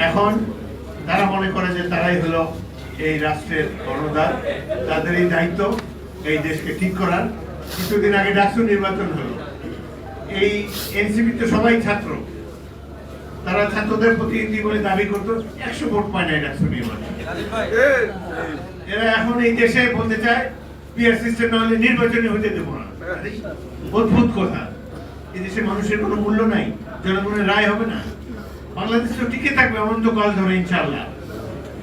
এখন তারা মনে করে যে তারাই হলো এই রাষ্ট্রের কর্ণধার, তাদেরই দায়িত্ব এই দেশকে ঠিক করার। কিছুদিন আগে ডাকসু নির্বাচন হলো, এই এনসিপি তো সবাই ছাত্র, তারা ছাত্রদের প্রতিনিধি বলে দাবি করতো, 100 ভোট পায় না ডাকসু নির্বাচন। এরা এখন এই দেশে বলতে চায় পিআর সিস্টেম না হলে নির্বাচনে হতে দেবো না। অদ্ভুত কথা। এই দেশে মানুষের কোনো মূল্য নাই, জনগণের রায় হবে না, বাংলাদেশ তো টিকে থাকবে অনন্তকাল ধরে ইনশাআল্লাহ।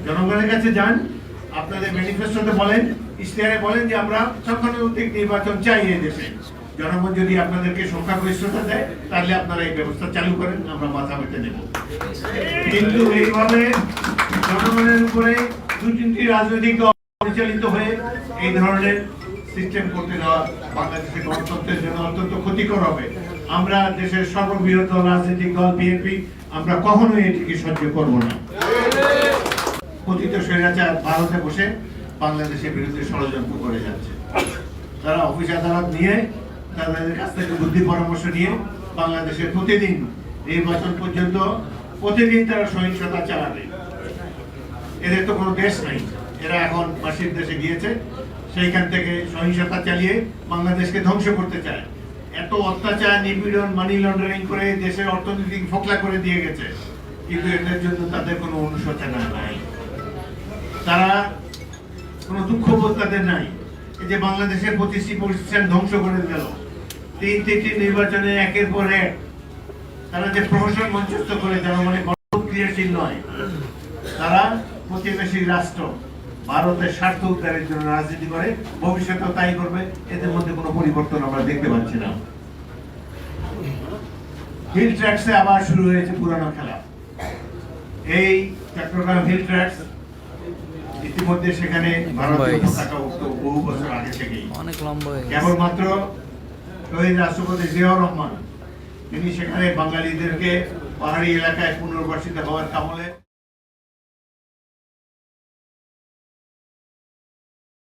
জনগণের কাছে যান, আপনাদের ম্যানিফেস্টোতে বলেন, ইশতেহারে বলেন যে আমরা সংখ্যানুপাতিক নির্বাচন চাই এই দেশে। জনগণ যদি আপনাদেরকে সংখ্যাগরিষ্ঠতা দেয় তাহলে আপনারা এই ব্যবস্থা চালু করেন, আমরা মাথা পেতে দেব। কিন্তু এইভাবে জনগণের উপরে দু তিনটি রাজনৈতিক দল পরিচালিত হয়ে এই ধরনের সিস্টেম করতে দেওয়া বাংলাদেশের গণতন্ত্রের জন্য অত্যন্ত ক্ষতিকর হবে। আমরা দেশের সর্ববৃহৎ রাজনৈতিক দল বিএনপি আমরা কখনোই এটিকে সহ্য করব না। পতিত স্বৈরাচার ভারতে বসে বাংলাদেশের বিরুদ্ধে ষড়যন্ত্র করে যাচ্ছে। তারা অফিস আদালত নিয়ে, তাদের কাছ থেকে বুদ্ধি পরামর্শ নিয়ে বাংলাদেশের প্রতিদিন নির্বাচন পর্যন্ত প্রতিদিন তারা সহিংসতা চালাবে। এদের তো কোনো দেশ নাই, এরা এখন মাসির দেশে গিয়েছে, সেইখান থেকে সহিংসতা চালিয়ে বাংলাদেশকে ধ্বংস করতে চায়। এত অত্যাচার, নিপীড়ন, মানি লন্ডারিং করে দেশের অর্থনীতি ফোকলা করে দিয়ে গেছে, কিন্তু এদের জন্য তাদের কোনো অনুশোচনা নাই, তারা কোনো দুঃখবোধ তাদের নাই। এই যে বাংলাদেশের 25টি প্রতিষ্ঠান ধ্বংস করে গেল, 3টি নির্বাচনে একের পর এক তারা যে প্রহসন মঞ্চস্থ করে জনগণের ক্রিয়াশীল নয়, তারা প্রতিবেশী রাষ্ট্র ভারতের স্বার্থ উদ্ধারের জন্য রাজনীতি করে, ভবিষ্যতেও তাই করবে। এদের মধ্যে কোনো পরিবর্তন আমরা দেখতে পাচ্ছি না। হিল ট্র্যাক্সে আবার শুরু হয়েছে পুরানো খেলা। এই চট্টগ্রাম হিল ট্র্যাক্স ইতিমধ্যে সেখানে ভারতীয় পতাকা উঠত বহু বছর আগে থেকেই। কেবলমাত্র শহীদ রাষ্ট্রপতি জিয়াউর রহমান তিনি সেখানে বাঙালিদেরকে পাহাড়ি এলাকায় পুনর্বাসিত হওয়ার কামলে